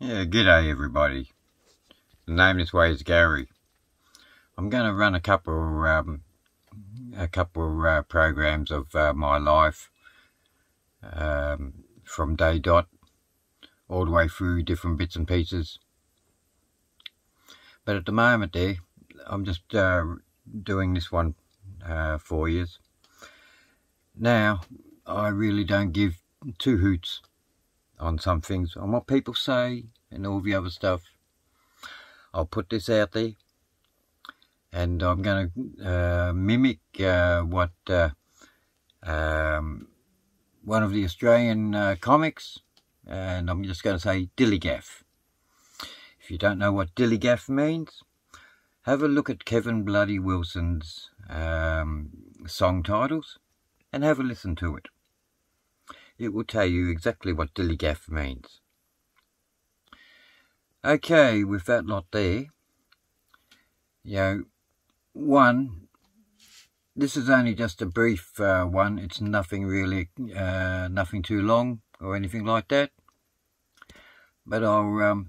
Yeah, g'day everybody. The name this way is Gary. I'm going to run a couple programs of my life from day dot all the way through different bits and pieces. But at the moment there, I'm just doing this one for you. Now, I really don't give two hoots on some things, on what people say and all the other stuff. I'll put this out there, and I'm going to mimic what one of the Australian comics, and I'm just going to say D.I.L.L.I.G.A.F. If you don't know what D.I.L.L.I.G.A.F means, have a look at Kevin Bloody Wilson's song titles and have a listen to it. It will tell you exactly what D.I.L.L.I.G.A.F means. Okay, with that lot there, this is only just a brief one. It's nothing really, nothing too long or anything like that. But I'll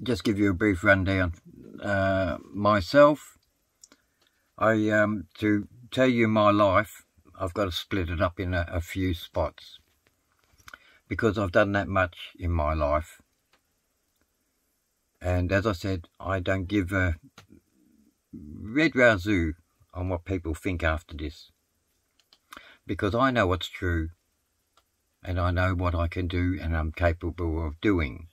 just give you a brief rundown. Myself, to tell you my life, I've got to split it up in a few spots, because I've done that much in my life. And as I said, I don't give a red razoo on what people think after this, because I know what's true, and I know what I can do and I'm capable of doing.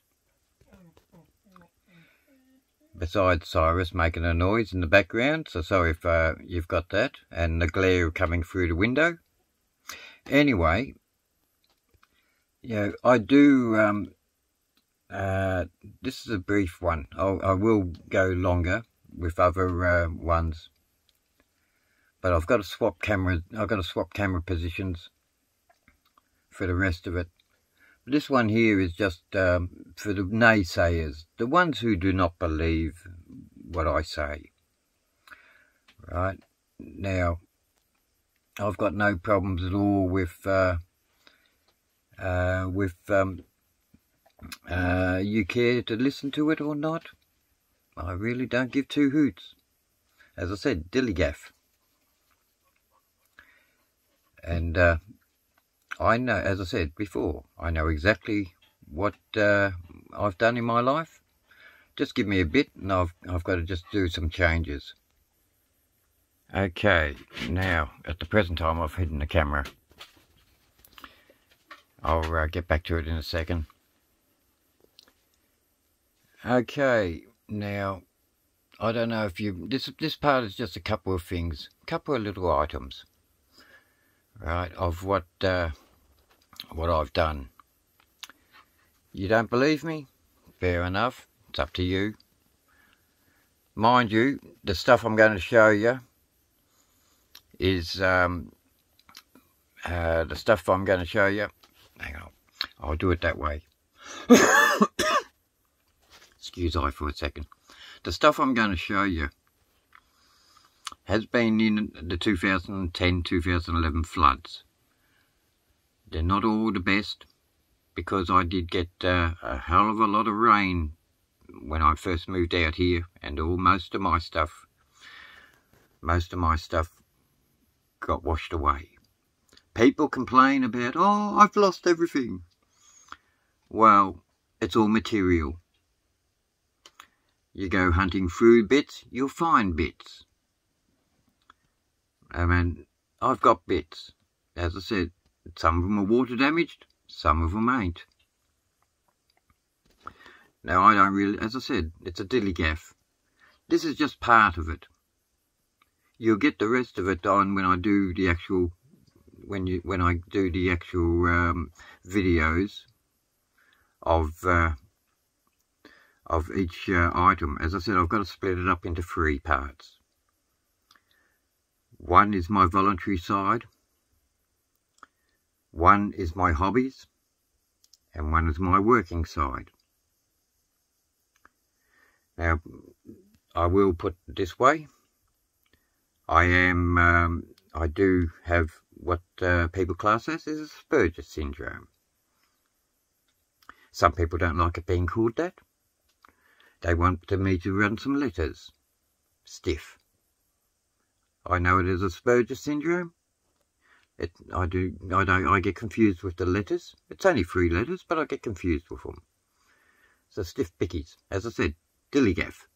Besides Cyrus making a noise in the background, so sorry if you've got that, and the glare coming through the window. Anyway, I do, this is a brief one. I will go longer with other ones, but I've got to swap cameras. I've got to swap camera positions for the rest of it. This one here is just for the naysayers, the ones who do not believe what I say. Right now, I've got no problems at all with you care to listen to it or not. I really don't give two hoots. As I said, D.I.L.L.I.G.A.F. And I know, as I said before, I know exactly what I've done in my life. Just give me a bit and I've got to just do some changes. Okay, now at the present time I've hidden the camera. I'll get back to it in a second. Okay, now I don't know if you, this part is just a couple of things, a couple of little items, right, of what I've done. You don't believe me? Fair enough, it's up to you. Mind you, the stuff I'm going to show you is the stuff I'm going to show you. Hang on, I'll do it that way. Excuse I for a second. The stuff I'm going to show you has been in the 2010-2011 floods. They're not all the best, because I did get a hell of a lot of rain when I first moved out here, and most of my stuff got washed away. People complain about, oh, I've lost everything. Well, it's all material. You go hunting through bits, you'll find bits. I mean, I've got bits. As I said, some of them are water damaged, some of them ain't. Now, I don't really, as I said, it's a D.I.L.L.I.G.A.F. This is just part of it. You'll get the rest of it on when I do the actual, when I do the actual videos of each item. As I said, I've got to split it up into 3 parts. One is my voluntary side, one is my hobbies, and one is my working side. Now, I will put it this way. I do have what people class as Asperger's syndrome. Some people don't like it being called that. They want me to run some letters. Stiff. I know it is Asperger's syndrome. I get confused with the letters. It's only 3 letters, but I get confused with them. So stiff pickies. As I said, D.I.L.L.I.G.A.F.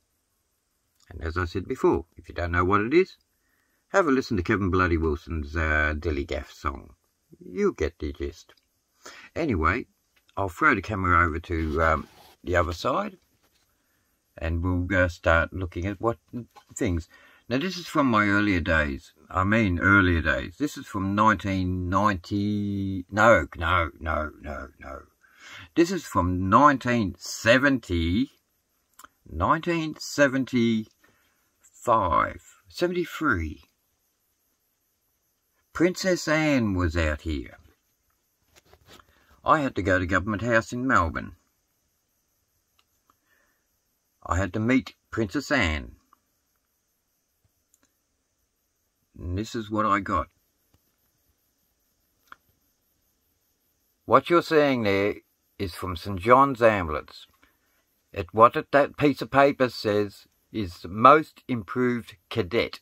And as I said before, if you don't know what it is, have a listen to Kevin Bloody Wilson's D.I.L.L.I.G.A.F song. You'll get the gist. Anyway, I'll throw the camera over to the other side, and we'll start looking at what things. Now, this is from my earlier days. I mean, earlier days. This is from 1990. No. This is from 1975, 73. Princess Anne was out here. I had to go to Government House in Melbourne. I had to meet Princess Anne. And this is what I got. What you're seeing there is from St John's Ambulance. That piece of paper says is Most Improved Cadet.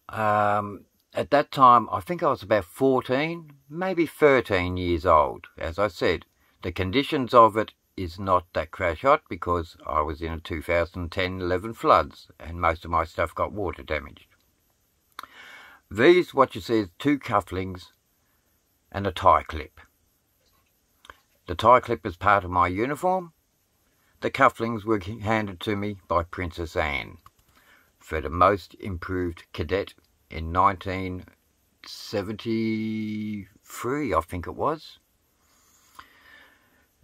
At that time, I think I was about 14, maybe 13 years old. As I said, the conditions of it is not that crash hot because I was in a 2010-11 floods and most of my stuff got water damaged. These, what you see, is 2 cufflinks and a tie clip. The tie clip is part of my uniform. The cufflinks were handed to me by Princess Anne for the Most Improved Cadet in 1973, I think it was.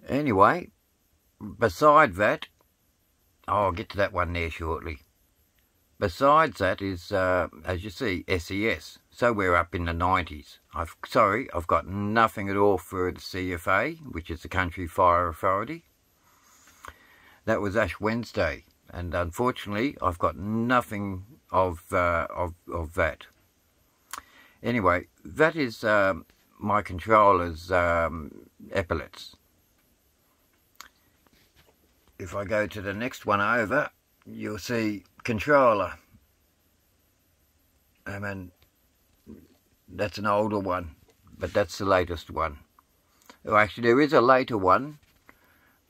Anyway, beside that, I'll get to that one there shortly. Besides that is, as you see, SES. So we're up in the 90s. I've got nothing at all for the CFA, which is the Country Fire Authority. That was Ash Wednesday, and unfortunately, I've got nothing of that. Anyway, that is my controller's epaulets. If I go to the next one over, you'll see controller. I mean, that's an older one, but that's the latest one. Well, actually, there is a later one,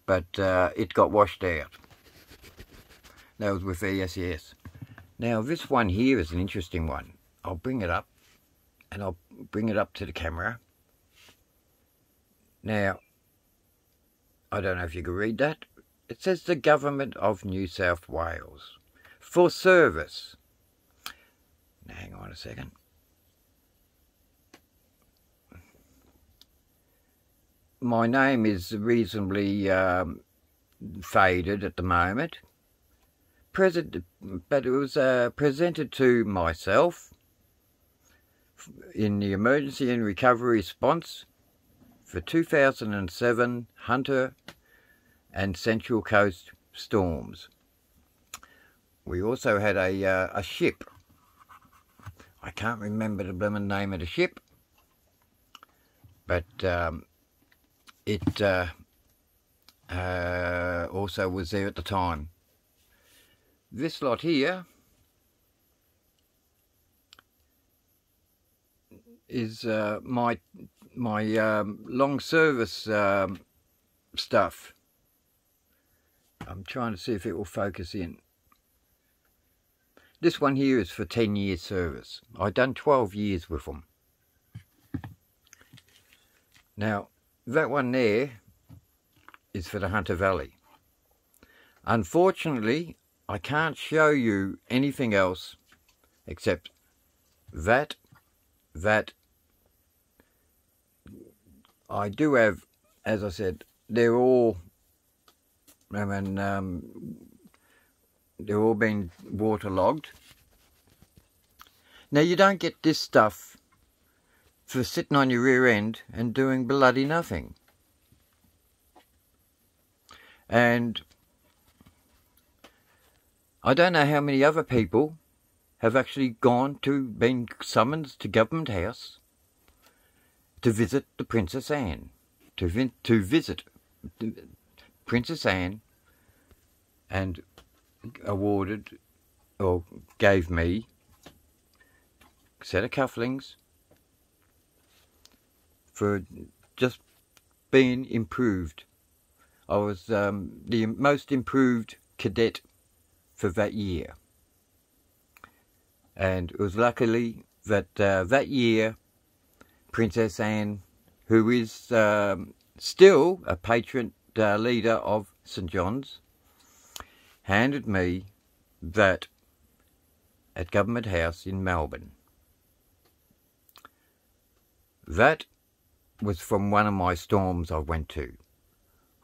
but it got washed out. That was with ESES. Now, this one here is an interesting one. I'll bring it up, and I'll bring it up to the camera. Now, I don't know if you can read that. It says the Government of New South Wales for service. Now, hang on a second. My name is reasonably faded at the moment. But it was presented to myself in the Emergency and Recovery Response for 2007 Hunter and Central Coast storms. We also had a ship. I can't remember the blooming name of the ship, but it also was there at the time. This lot here is my long service stuff. I'm trying to see if it will focus in. This one here is for 10 years service. I've done 12 years with them. Now, that one there is for the Hunter Valley. Unfortunately, I can't show you anything else except that. I do have, as I said, they're all, I mean, they're all been waterlogged. Now, you don't get this stuff for sitting on your rear end and doing bloody nothing. And I don't know how many other people have actually been summoned to Government House to visit the Princess Anne. to visit Princess Anne, and awarded or gave me a set of cufflinks for just being improved. I was the most improved cadet for that year, and it was luckily that that year Princess Anne, who is still a patron leader of St John's, handed me that at Government House in Melbourne. That was from one of my storms I went to.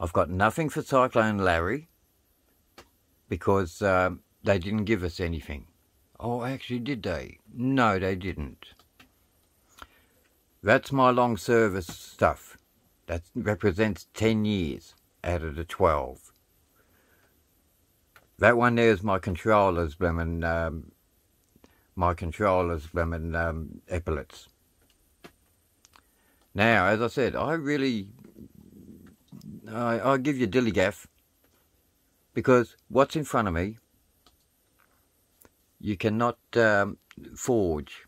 I've got nothing for Cyclone Larry because they didn't give us anything. Oh, actually, did they? No, they didn't. That's my long service stuff. That represents 10 years out of the 12. That one there is my controller's blemmin' epaulets. Now, as I said, I give you D.I.L.L.I.G.A.F because what's in front of me, you cannot forge.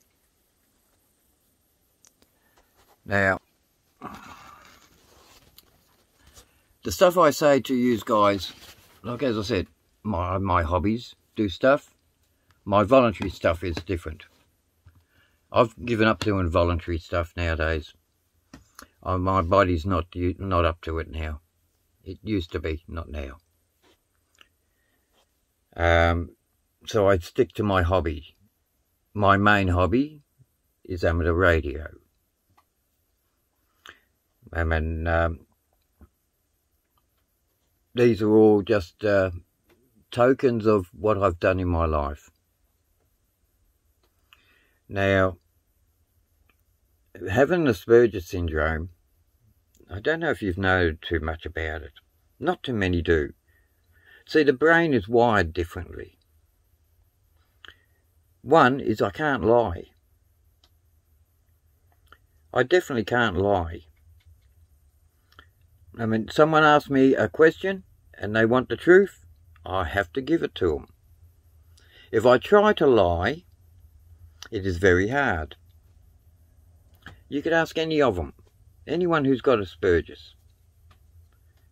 Now, the stuff I say to you guys, like as I said, my hobbies, do stuff. My voluntary stuff is different. I've given up doing voluntary stuff nowadays. My body's not up to it now. It used to be, not now. So I stick to my hobby. My main hobby is amateur radio. I mean, these are all just tokens of what I've done in my life. Now, having Asperger's syndrome, I don't know if you've known too much about it. Not too many do. See, the brain is wired differently. One is I can't lie. I definitely can't lie. I mean, someone asks me a question and they want the truth, I have to give it to them. If I try to lie, it is very hard. You could ask any of them, anyone who's got Asperger's,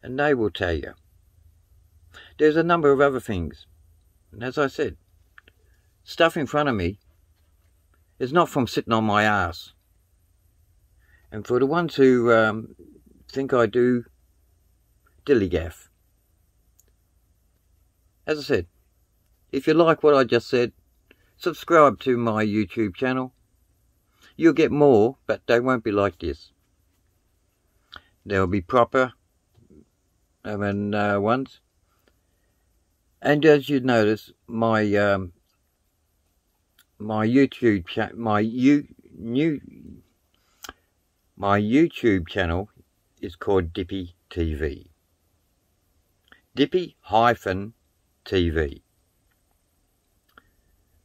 and they will tell you. There's a number of other things, and as I said, stuff in front of me is not from sitting on my ass. And for the ones who think I do D.I.L.L.I.G.A.F, as I said, if you like what I just said, subscribe to my YouTube channel. You'll get more, but they won't be like this. They'll be proper ones. And as you notice, my YouTube channel is called DIPPY-TV. DIPPY-TV.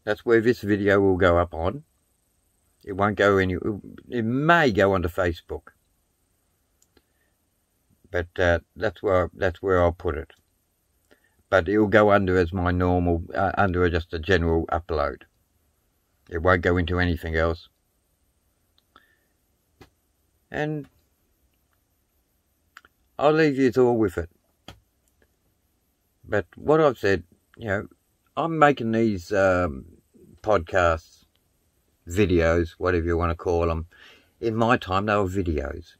That's where this video will go up on. It won't go it may go onto Facebook, but that's where I'll put it. But it'll go under as my normal, under just a general upload. It won't go into anything else. And I'll leave you all with it. But what I've said, you know, I'm making these podcasts, videos, whatever you want to call them. In my time, they were videos.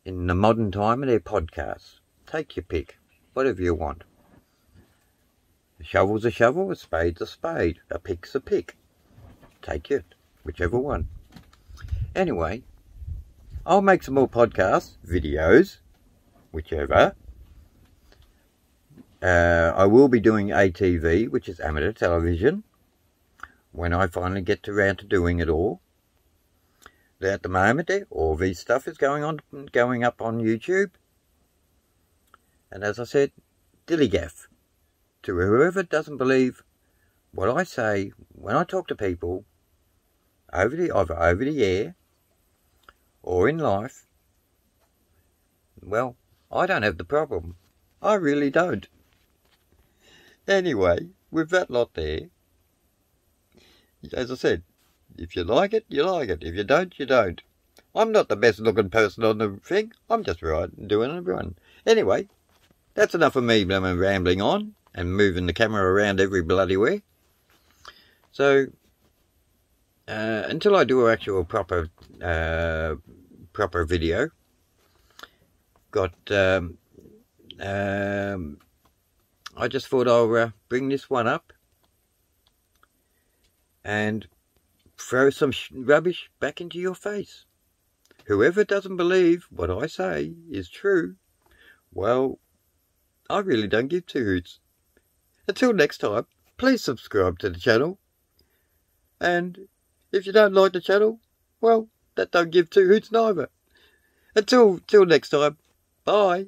In the modern time, they're podcasts. Take your pick, whatever you want. A shovel's a shovel, a spade's a spade, a pick's a pick. Take it, whichever one. Anyway, I'll make some more podcasts, videos, whichever. I will be doing ATV, which is amateur television, when I finally get around to doing it all. At the moment, all this stuff is going up on YouTube. And as I said, D.I.L.L.I.G.A.F. To whoever doesn't believe what I say when I talk to people, either over the air or in life, well, I don't have the problem. I really don't. Anyway, with that lot there, as I said, if you like it, you like it. If you don't, you don't. I'm not the best looking person on the thing. I'm just doing a run. Anyway, that's enough of me rambling on and moving the camera around every bloody way. So, until I do an actual proper video, I just thought I'll bring this one up and throw some rubbish back into your face. Whoever doesn't believe what I say is true, well, I really don't give two hoots. Until next time, please subscribe to the channel. And if you don't like the channel, well, that don't give two hoots neither. Until next time, bye.